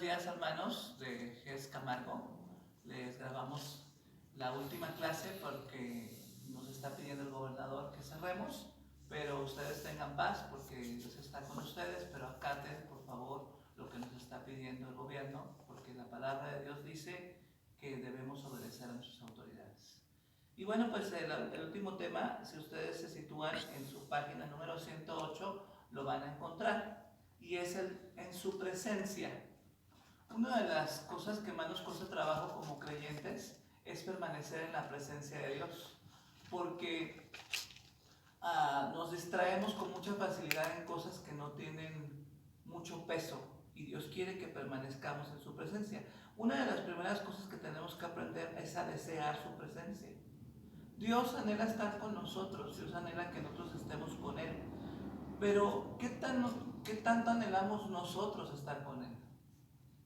días, hermanos de GES Camargo. Les grabamos la última clase porque nos está pidiendo el gobernador que cerremos, pero ustedes tengan paz porque Dios está con ustedes, pero acaten por favor lo que nos está pidiendo el gobierno, porque la palabra de Dios dice que debemos obedecer a nuestras autoridades. Y bueno, pues el último tema, si ustedes se sitúan en su página número 108, lo van a encontrar, y es en su presencia. Una de las cosas que más nos cuesta trabajo como creyentes es permanecer en la presencia de Dios, porque nos distraemos con mucha facilidad en cosas que no tienen mucho peso, y Dios quiere que permanezcamos en su presencia. Una de las primeras cosas que tenemos que aprender es a desear su presencia. Dios anhela estar con nosotros, Dios anhela que nosotros estemos con Él, pero ¿qué tanto anhelamos nosotros estar con Él?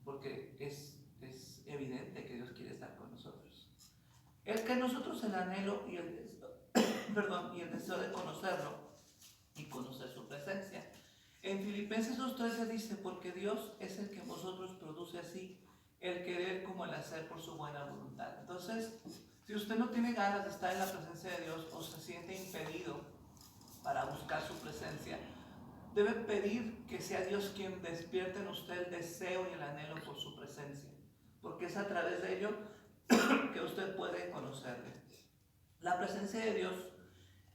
Porque es evidente que Dios quiere estar con nosotros. El que nosotros el anhelo y el deseo, y el deseo de conocerlo y conocer su presencia. En Filipenses 2:13 dice, porque Dios es el que en vosotros produce así el querer como el hacer por su buena voluntad. Entonces, si usted no tiene ganas de estar en la presencia de Dios o se siente impedido para buscar su presencia, debe pedir que sea Dios quien despierte en usted el deseo y el anhelo por su presencia, porque es a través de ello que usted puede conocerle. La presencia de Dios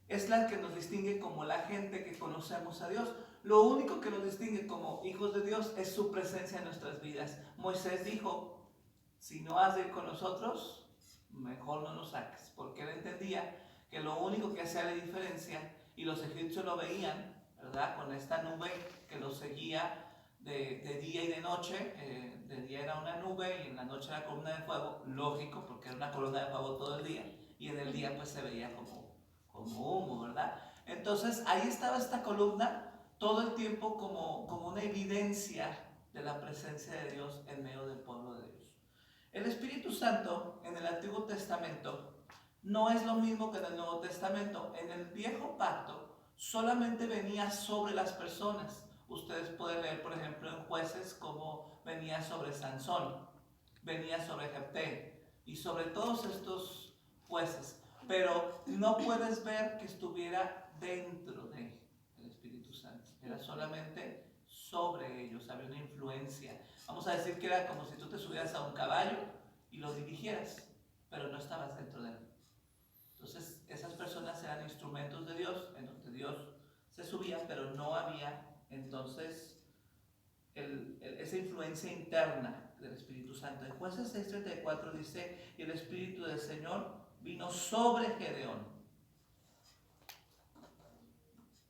es la que nos distingue como la gente que conocemos a Dios. Lo único que nos distingue como hijos de Dios es su presencia en nuestras vidas. Moisés dijo, si no has de ir con nosotros, mejor no nos saques, porque él entendía que lo único que hacía la diferencia, y los egipcios lo veían, ¿verdad?, con esta nube que los seguía de día y de noche. De día era una nube y en la noche era columna de fuego, lógico, porque era una columna de fuego todo el día, y en el día pues se veía como humo, ¿verdad? Entonces ahí estaba esta columna todo el tiempo como una evidencia de la presencia de Dios en medio del pueblo de Dios. El Espíritu Santo en el Antiguo Testamento no es lo mismo que en el Nuevo Testamento. En el Viejo Pacto solamente venía sobre las personas. Ustedes pueden leer, por ejemplo, en Jueces cómo venía sobre Sansón, venía sobre Jefté y sobre todos estos jueces, pero no puedes ver que estuviera dentro del Espíritu Santo. Era solamente sobre ellos, había una influencia. Vamos a decir que era como si tú te subieras a un caballo y lo dirigieras, pero no estabas dentro de él. Entonces esas personas eran instrumentos de Dios, en donde Dios se subía, pero no había entonces esa influencia interna del Espíritu Santo. En Jueces 6:34 dice, y el Espíritu del Señor vino sobre Gedeón.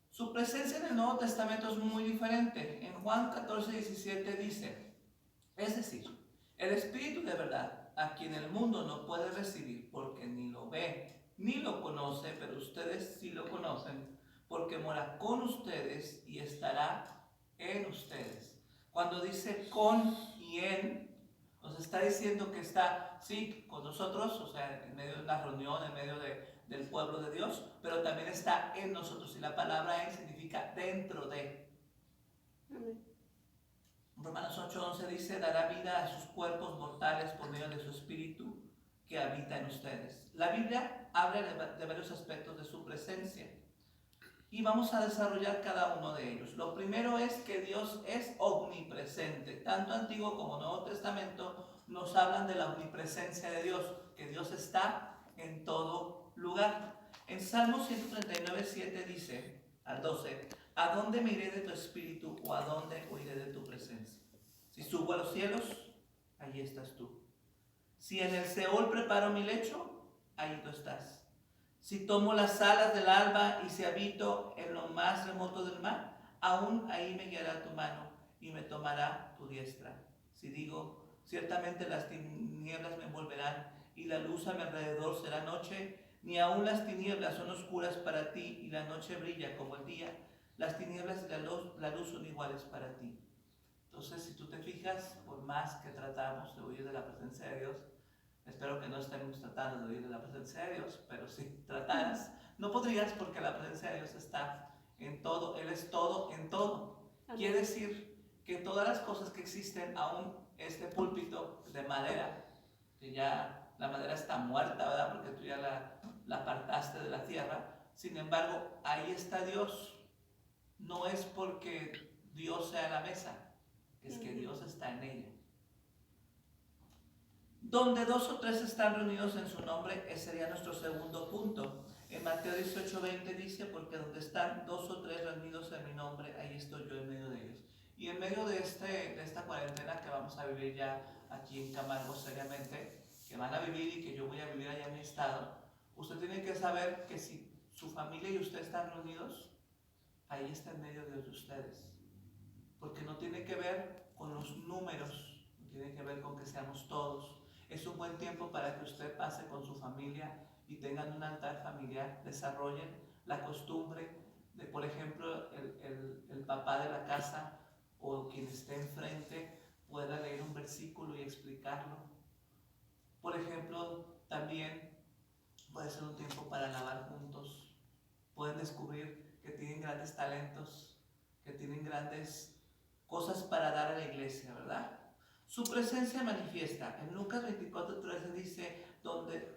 Su presencia en el Nuevo Testamento es muy diferente. En Juan 14:17 dice, es decir, el Espíritu de verdad, a quien el mundo no puede recibir porque ni lo ve ni lo conoce, pero ustedes sí lo conocen, porque mora con ustedes y estará en ustedes. Cuando dice con y en, nos está diciendo que está, sí, con nosotros, o sea, en medio de una reunión, en medio del pueblo de Dios, pero también está en nosotros. Y la palabra en significa dentro de. Romanos 8:11 dice, dará vida a sus cuerpos mortales por medio de su espíritu que habita en ustedes. La Biblia habla de varios aspectos de su presencia y vamos a desarrollar cada uno de ellos. Lo primero es que Dios es omnipresente. Tanto Antiguo como Nuevo Testamento nos hablan de la omnipresencia de Dios, que Dios está en todo lugar. En Salmo 139:7 dice al 12, ¿a dónde me iré de tu espíritu o a dónde huiré de tu presencia? Si subo a los cielos, allí estás tú. Si en el Seol preparo mi lecho, allí tú estás. Si tomo las alas del alba y si habito en lo más remoto del mar, aún ahí me guiará tu mano y me tomará tu diestra. Si digo, ciertamente las tinieblas me envolverán y la luz a mi alrededor será noche, ni aún las tinieblas son oscuras para ti y la noche brilla como el día. Las tinieblas y la luz son iguales para ti. Entonces, si tú te fijas, por más que tratamos de huir de la presencia de Dios, espero que no estemos tratando de huir de la presencia de Dios, pero si trataras, no podrías, porque la presencia de Dios está en todo, Él es todo en todo. Amén. Quiere decir que todas las cosas que existen, aún este púlpito de madera, que ya la madera está muerta, ¿verdad? Porque tú ya la apartaste de la tierra. Sin embargo, ahí está Dios. No es porque Dios sea la mesa, es que Dios está en ella. Donde 2 o 3 están reunidos en su nombre, ese sería nuestro segundo punto. En Mateo 18:20 dice, porque donde están 2 o 3 reunidos en mi nombre, ahí estoy yo en medio de ellos. Y en medio de esta cuarentena que vamos a vivir ya aquí en Camargo seriamente, que van a vivir y que yo voy a vivir allá en mi estado, usted tiene que saber que si su familia y usted están reunidos, ahí está en medio de ustedes. Porque no tiene que ver con los números, no tiene que ver con que seamos todos. Es un buen tiempo para que usted pase con su familia y tengan un altar familiar, desarrollen la costumbre de, por ejemplo, el papá de la casa o quien esté enfrente pueda leer un versículo y explicarlo. Por ejemplo, también puede ser un tiempo para alabar juntos. Pueden descubrir que tienen grandes talentos, que tienen grandes cosas para dar a la iglesia, ¿verdad? Su presencia manifiesta. En Lucas 24:13 dice, donde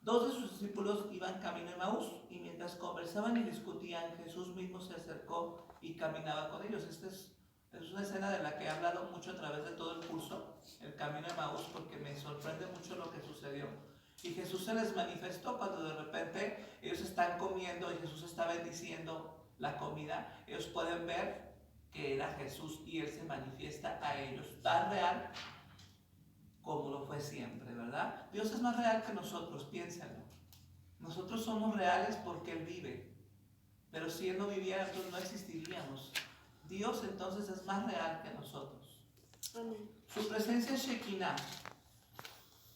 2 de sus discípulos iban camino a Emaús y mientras conversaban y discutían, Jesús mismo se acercó y caminaba con ellos. Esta es una escena de la que he hablado mucho a través de todo el curso, el camino a Emaús, porque me sorprende mucho lo que sucedió. Y Jesús se les manifestó cuando de repente ellos están comiendo y Jesús está bendiciendo la comida. Ellos pueden ver que era Jesús y Él se manifiesta a ellos tan real como lo fue siempre, ¿verdad? Dios es más real que nosotros, piénsalo. Nosotros somos reales porque Él vive, pero si Él no viviera, nosotros no existiríamos. Dios entonces es más real que nosotros. Amén. Su presencia es Shekinah.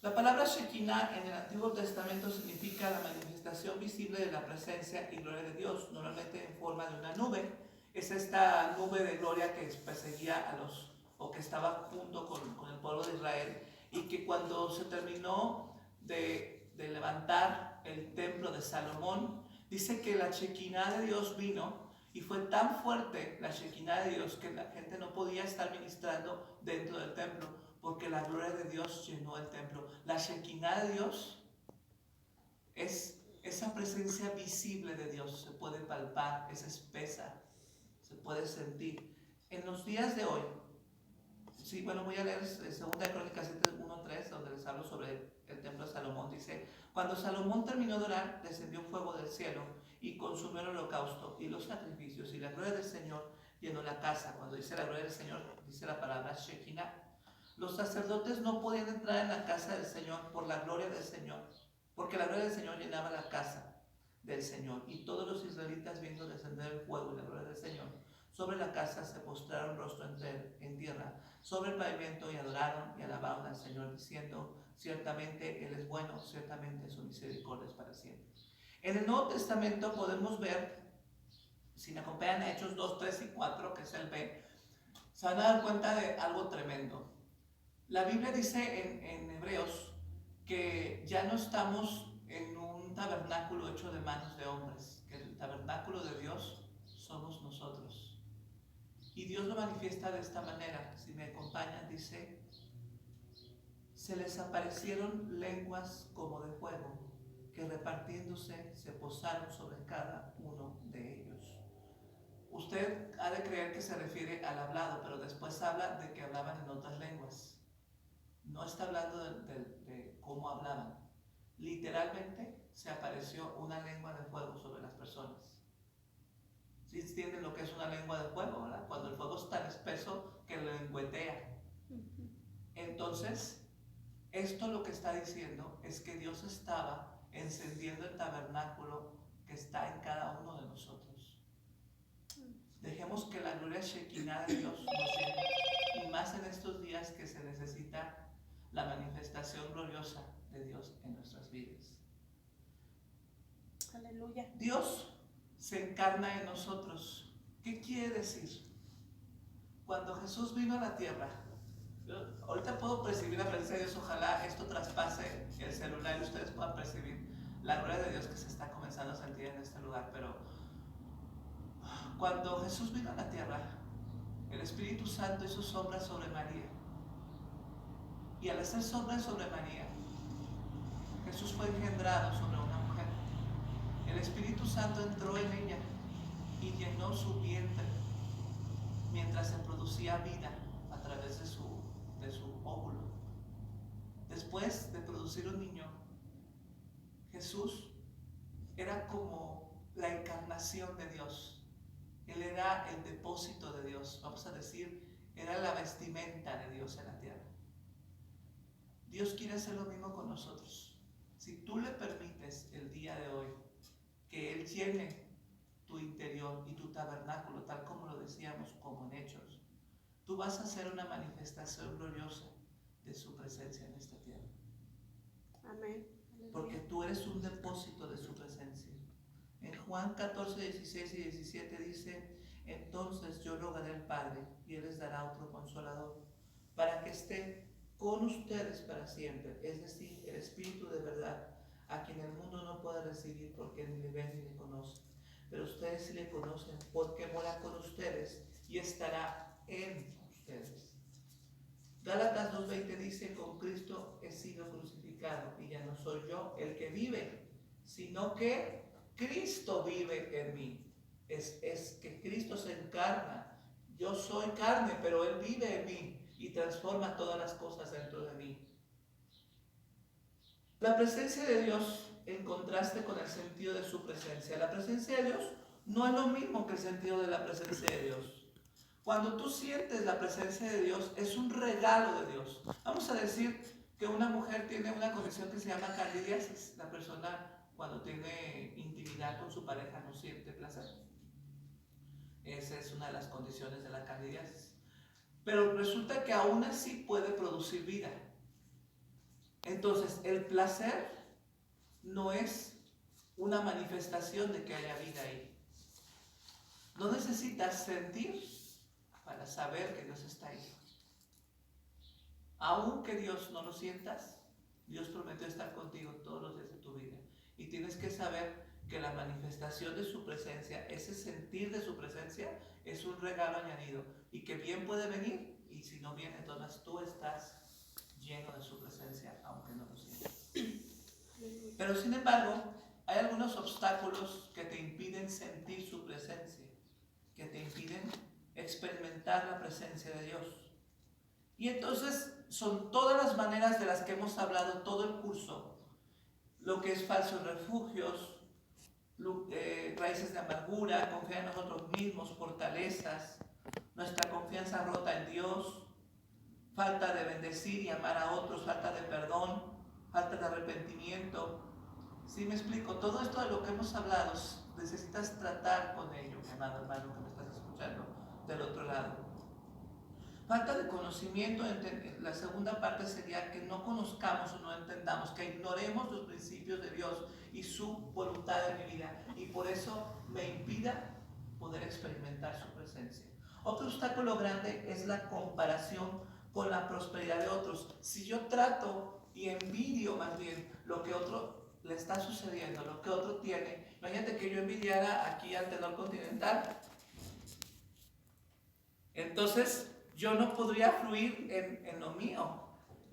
La palabra Shekinah en el Antiguo Testamento significa la manifestación visible de la presencia y gloria de Dios, normalmente en forma de una nube. Es esta nube de gloria que perseguía a los, o que estaba junto con el pueblo de Israel, y que cuando se terminó de levantar el templo de Salomón, dice que la Shekinah de Dios vino, y fue tan fuerte la Shekinah de Dios que la gente no podía estar ministrando dentro del templo, porque la gloria de Dios llenó el templo. La Shekinah de Dios es esa presencia visible de Dios, se puede palpar, es espesa, se puede sentir. En los días de hoy, sí, bueno, voy a leer 2 Crónicas 7:1-3, donde les hablo sobre el templo de Salomón. Dice, cuando Salomón terminó de orar, descendió un fuego del cielo y consumió el holocausto y los sacrificios, y la gloria del Señor llenó la casa. Cuando dice la gloria del Señor, dice la palabra Shekinah. Los sacerdotes no podían entrar en la casa del Señor por la gloria del Señor, porque la gloria del Señor llenaba la casa del Señor. Y todos los israelitas, viendo descender el fuego y la gloria del Señor sobre la casa, se postraron rostro en tierra sobre el pavimento y adoraron y alabaron al Señor, diciendo, ciertamente Él es bueno, ciertamente su misericordia es para siempre. En el Nuevo Testamento podemos ver, si me acompañan a Hechos 2, 3 y 4, que es el B, se van a dar cuenta de algo tremendo. La Biblia dice en Hebreos que ya no estamos en un tabernáculo hecho de manos de hombres, que el tabernáculo de Dios somos nosotros. Y Dios lo manifiesta de esta manera. Si me acompañan, dice, se les aparecieron lenguas como de fuego, que repartiéndose se posaron sobre cada uno de ellos. Usted ha de creer que se refiere al hablado, pero después habla de que hablaban en otras lenguas. No está hablando de cómo hablaban. Literalmente se apareció una lengua de fuego sobre las personas. ¿Sí entienden lo que es una lengua de fuego, verdad? Cuando el fuego es tan espeso que lo lengüetea. Entonces, esto lo que está diciendo es que Dios estaba encendiendo el tabernáculo que está en cada uno de nosotros. Dejemos que la gloria Shekinah de Dios nos llene, y más en estos días que se necesita la manifestación gloriosa de Dios en nuestras vidas. Aleluya. Dios se encarna en nosotros. ¿Qué quiere decir? Cuando Jesús vino a la tierra, yo ahorita puedo percibir la presencia de Dios. Ojalá esto traspase el celular y ustedes puedan percibir la gloria de Dios que se está comenzando a sentir en este lugar. Pero cuando Jesús vino a la tierra, el Espíritu Santo hizo sombra sobre María. Y al hacer sombra sobre María, Jesús fue engendrado sobre una mujer. El Espíritu Santo entró en ella y llenó su vientre mientras se producía vida a través de su óvulo. Después de producir un niño, Jesús era como la encarnación de Dios. Él era el depósito de Dios, vamos a decir, era la vestimenta de Dios en la tierra. Dios quiere hacer lo mismo con nosotros. Si tú le permites el día de hoy que Él llene tu interior y tu tabernáculo, tal como lo decíamos, como en Hechos, tú vas a ser una manifestación gloriosa de su presencia en esta tierra. Amén. Porque tú eres un depósito de su presencia. En Juan 14, 16 y 17 dice: entonces yo rogaré al Padre y Él les dará otro consolador, para que esté con ustedes para siempre, es decir, el Espíritu de verdad, a quien el mundo no puede recibir porque ni le ven ni le conocen. Pero ustedes sí le conocen, porque mora con ustedes y estará en ustedes. Gálatas 2:20 dice: con Cristo he sido crucificado y ya no soy yo el que vive, sino que Cristo vive en mí. Es que Cristo se encarna. Yo soy carne, pero Él vive en mí y transforma todas las cosas dentro de mí. La presencia de Dios en contraste con el sentido de su presencia. La presencia de Dios no es lo mismo que el sentido de la presencia de Dios. Cuando tú sientes la presencia de Dios, es un regalo de Dios. Vamos a decir que una mujer tiene una condición que se llama candidiasis. La persona, cuando tiene intimidad con su pareja, no siente placer. Esa es una de las condiciones de la candidiasis. Pero resulta que aún así puede producir vida. Entonces, el placer no es una manifestación de que haya vida ahí. No necesitas sentir para saber que Dios está ahí. Aunque Dios no lo sientas, Dios prometió estar contigo todos los días de tu vida. Y tienes que saber que la manifestación de su presencia, ese sentir de su presencia, es un regalo añadido. Y que bien puede venir, y si no viene, entonces tú estás lleno de su presencia, aunque no lo sientas. Pero sin embargo, hay algunos obstáculos que te impiden sentir su presencia, que te impiden experimentar la presencia de Dios. Y entonces son todas las maneras de las que hemos hablado todo el curso, lo que es falsos refugios, raíces de amargura, confiar en nosotros mismos, fortalezas, nuestra confianza rota en Dios, falta de bendecir y amar a otros, falta de perdón, falta de arrepentimiento. ¿Sí me explico? Todo esto de lo que hemos hablado, necesitas tratar con ello, mi amado hermano que me estás escuchando del otro lado. Falta de conocimiento, la segunda parte sería que no conozcamos o no entendamos, que ignoremos los principios de Dios y su voluntad en mi vida, y por eso me impida poder experimentar su presencia. Otro obstáculo grande es la comparación con la prosperidad de otros. Si yo trato y envidio más bien lo que otro le está sucediendo, lo que otro tiene, imagínate que yo envidiara aquí al tenor Continental, entonces yo no podría fluir en lo mío.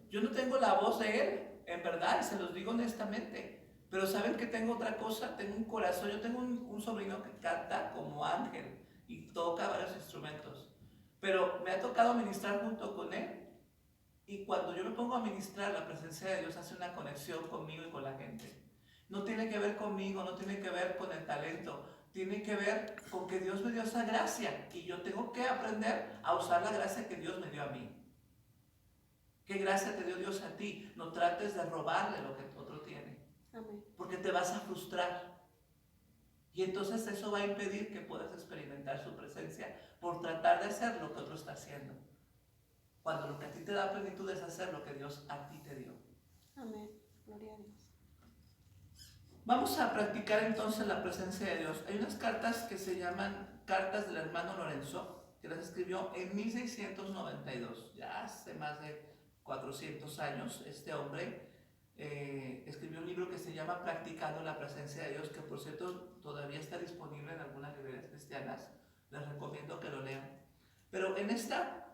Yo no tengo la voz de él, en verdad, y se los digo honestamente. Pero saben que tengo otra cosa, tengo un corazón. Yo tengo un sobrino que canta como ángel y toca varios instrumentos. Pero me ha tocado ministrar junto con él. Y cuando yo me pongo a ministrar, la presencia de Dios hace una conexión conmigo y con la gente. No tiene que ver conmigo, no tiene que ver con el talento. Tiene que ver con que Dios me dio esa gracia y yo tengo que aprender a usar la gracia que Dios me dio a mí. ¿Qué gracia te dio Dios a ti? No trates de robarle lo que otro tiene. Amén. Porque te vas a frustrar. Y entonces eso va a impedir que puedas experimentar su presencia por tratar de hacer lo que otro está haciendo. Cuando lo que a ti te da plenitud es hacer lo que Dios a ti te dio. Amén. Gloria a Dios. Vamos a practicar entonces la presencia de Dios. Hay unas cartas que se llaman Cartas del Hermano Lorenzo, que las escribió en 1692, ya hace más de 400 años. Este hombre escribió un libro que se llama Practicando la Presencia de Dios, que por cierto todavía está disponible en algunas librerías cristianas. Les recomiendo que lo lean. Pero en esta,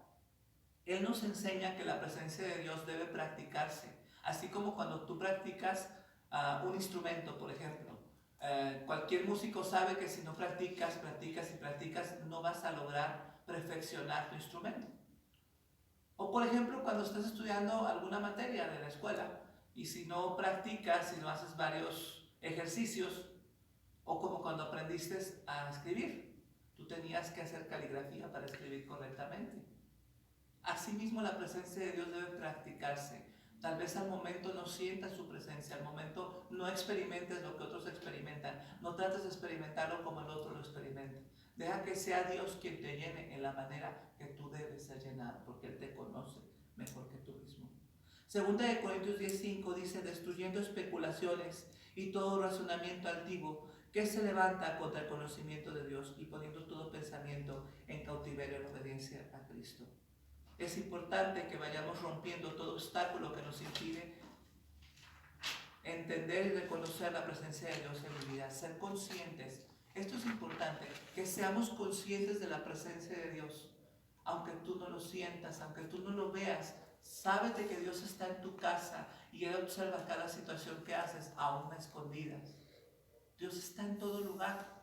Él nos enseña que la presencia de Dios debe practicarse. Así como cuando tú practicas un instrumento, por ejemplo. Cualquier músico sabe que si no practicas, practicas y practicas, no vas a lograr perfeccionar tu instrumento. O por ejemplo, cuando estás estudiando alguna materia de la escuela y si no practicas, si no haces varios ejercicios, o como cuando aprendiste a escribir, tú tenías que hacer caligrafía para escribir correctamente. Asimismo, la presencia de Dios debe practicarse. Tal vez al momento no sientas su presencia, al momento no experimentes lo que otros experimentan, no trates de experimentarlo como el otro lo experimenta. Deja que sea Dios quien te llene en la manera que tú debes ser llenado, porque Él te conoce mejor que tú mismo. Segunda de Corintios 10:5 dice, destruyendo especulaciones y todo razonamiento altivo que se levanta contra el conocimiento de Dios y poniendo todo pensamiento en cautiverio en obediencia a Cristo. Es importante que vayamos rompiendo todo obstáculo que nos impide entender y reconocer la presencia de Dios en mi vida, ser conscientes. Esto es importante, que seamos conscientes de la presencia de Dios. Aunque tú no lo sientas, aunque tú no lo veas, sábete que Dios está en tu casa y Él observa cada situación que haces, aún a escondidas. Dios está en todo lugar.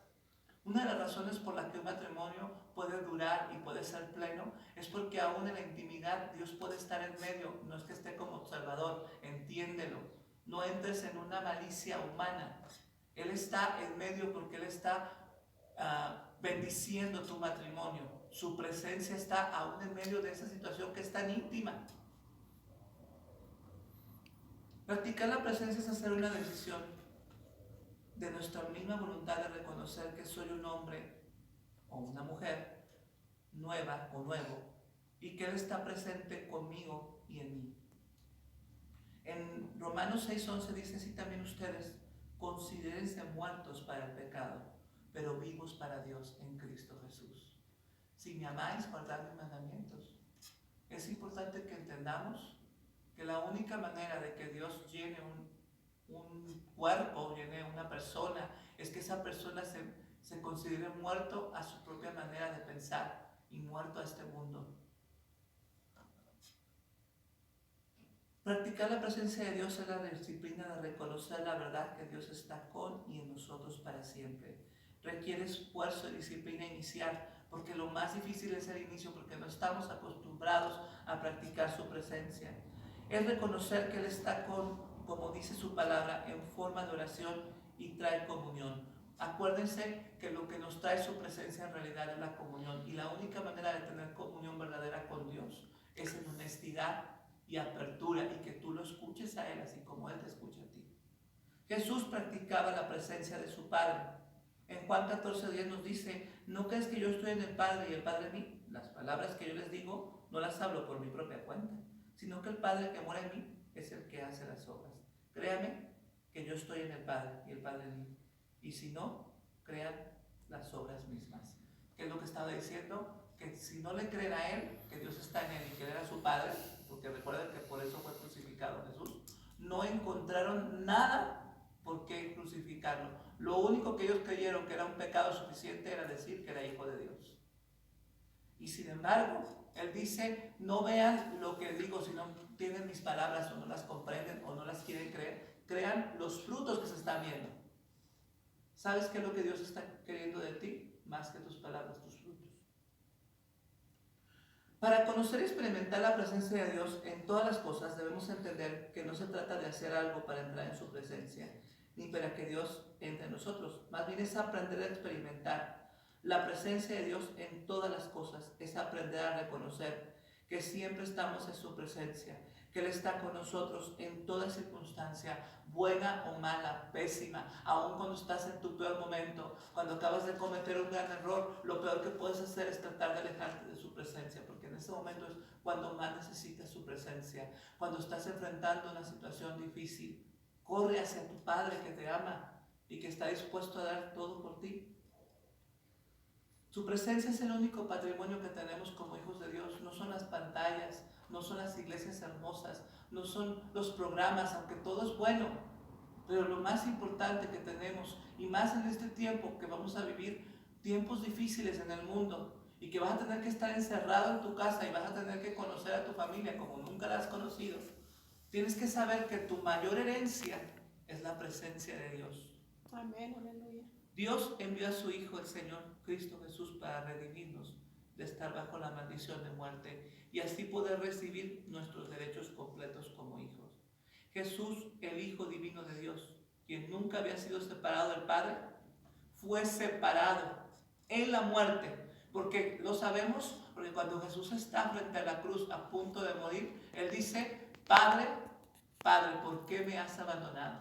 Una de las razones por las que un matrimonio puede durar y puede ser pleno es porque aún en la intimidad Dios puede estar en medio. No es que esté como observador, entiéndelo. No entres en una malicia humana. Él está en medio porque Él está bendiciendo tu matrimonio. Su presencia está aún en medio de esa situación que es tan íntima. Practicar la presencia es hacer una decisión de nuestra misma voluntad de reconocer que soy un hombre o una mujer nueva o nuevo y que Él está presente conmigo y en mí. En Romanos 6:11 dice así también ustedes, considérense muertos para el pecado, pero vivos para Dios en Cristo Jesús. Si me amáis, guardad mis mandamientos. Es importante que entendamos que la única manera de que Dios llene un cuerpo, llene una persona, es que esa persona se considere muerto a su propia manera de pensar y muerto a este mundo. Practicar la presencia de Dios es la disciplina de reconocer la verdad que Dios está con y en nosotros para siempre. Requiere esfuerzo y disciplina inicial, porque lo más difícil es el inicio, porque no estamos acostumbrados a practicar su presencia. Es reconocer que Él está como dice su palabra, en forma de oración y trae comunión. Acuérdense que lo que nos trae su presencia en realidad es la comunión, y la única manera de tener comunión verdadera con Dios es en honestidad y apertura, y que tú lo escuches a Él así como Él te escucha a ti. Jesús practicaba la presencia de su Padre. En Juan 14:10 nos dice, ¿no crees que yo estoy en el Padre y el Padre en mí? Las palabras que yo les digo no las hablo por mi propia cuenta, sino que el Padre que mora en mí es el que hace las obras. Créame que yo estoy en el Padre y el Padre en mí. Y si no, crean las obras mismas. ¿Qué es lo que estaba diciendo? Que si no le creen a Él, que Dios está en Él y que Él era su Padre, porque recuerden que por eso fue crucificado Jesús, no encontraron nada por qué crucificarlo. Lo único que ellos creyeron que era un pecado suficiente era decir que era hijo de Dios. Y sin embargo, Él dice, no vean lo que digo, si no tienen mis palabras o no las comprenden o no las quieren creer, crean los frutos que se están viendo. ¿Sabes qué es lo que Dios está queriendo de ti? Más que tus palabras, tus frutos. Para conocer y experimentar la presencia de Dios en todas las cosas, debemos entender que no se trata de hacer algo para entrar en su presencia, ni para que Dios entre en nosotros. Más bien es aprender a experimentar la presencia de Dios en todas las cosas, es aprender a reconocer que siempre estamos en su presencia, que Él está con nosotros en toda circunstancia, buena o mala, pésima, aun cuando estás en tu peor momento, cuando acabas de cometer un gran error, lo peor que puedes hacer es tratar de alejarte de su presencia, porque en ese momento es cuando más necesitas su presencia. Cuando estás enfrentando una situación difícil, corre hacia tu Padre que te ama y que está dispuesto a dar todo por ti. Su presencia es el único patrimonio que tenemos como hijos de Dios. No son las pantallas, no son las iglesias hermosas, no son los programas, aunque todo es bueno. Pero lo más importante que tenemos, y más en este tiempo que vamos a vivir, tiempos difíciles en el mundo, y que vas a tener que estar encerrado en tu casa y vas a tener que conocer a tu familia como nunca la has conocido, tienes que saber que tu mayor herencia es la presencia de Dios. Amén, aleluya. Dios envió a su Hijo, el Señor Cristo Jesús, para redimirnos de estar bajo la maldición de muerte y así poder recibir nuestros derechos completos como hijos. Jesús, el Hijo Divino de Dios, quien nunca había sido separado del Padre, fue separado en la muerte, porque lo sabemos, porque cuando Jesús está frente a la cruz a punto de morir, Él dice, Padre, Padre, ¿por qué me has abandonado?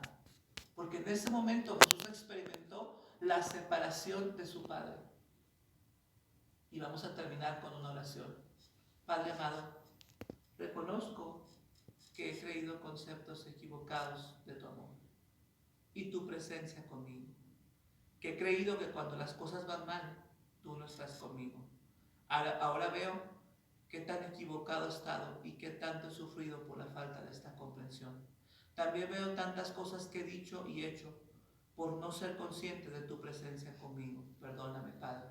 Porque en ese momento Jesús experimentó la separación de su Padre. Y vamos a terminar con una oración. Padre amado, reconozco que he creído conceptos equivocados de tu amor y tu presencia conmigo. Que he creído que cuando las cosas van mal, tú no estás conmigo. Ahora veo qué tan equivocado he estado y qué tanto he sufrido por la falta de esta comprensión. También veo tantas cosas que he dicho y hecho por no ser consciente de tu presencia conmigo. Perdóname, Padre,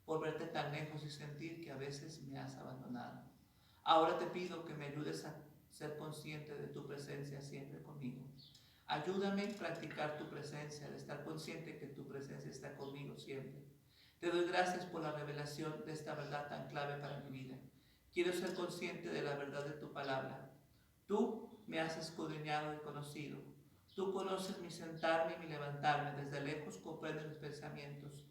por verte tan lejos y sentir que a veces me has abandonado. Ahora te pido que me ayudes a ser consciente de tu presencia siempre conmigo. Ayúdame a practicar tu presencia, de estar consciente que tu presencia está conmigo siempre. Te doy gracias por la revelación de esta verdad tan clave para mi vida. Quiero ser consciente de la verdad de tu palabra. Tú me has escudriñado y conocido. Tú conoces mi sentarme y mi levantarme. Desde lejos comprendes mis pensamientos.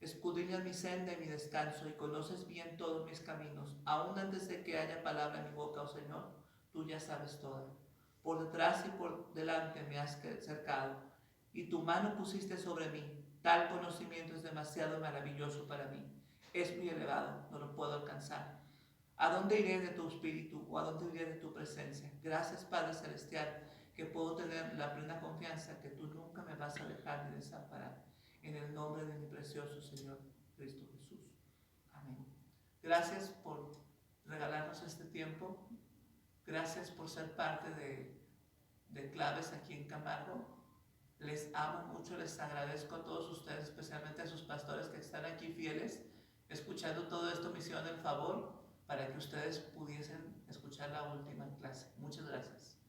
Escudriñas mi senda y mi descanso y conoces bien todos mis caminos. Aún antes de que haya palabra en mi boca, oh Señor, tú ya sabes todo. Por detrás y por delante me has cercado y tu mano pusiste sobre mí. Tal conocimiento es demasiado maravilloso para mí. Es muy elevado, no lo puedo alcanzar. ¿A dónde iré de tu espíritu o a dónde iré de tu presencia? Gracias, Padre Celestial, que puedo tener la plena confianza que tú nunca me vas a dejar ni desamparar. En el nombre de mi precioso Señor Cristo Jesús. Amén. Gracias por regalarnos este tiempo. Gracias por ser parte de Claves aquí en Camargo. Les amo mucho, les agradezco a todos ustedes, especialmente a sus pastores que están aquí fieles, escuchando todo esto, me hicieron el favor para que ustedes pudiesen escuchar la última clase. Muchas gracias.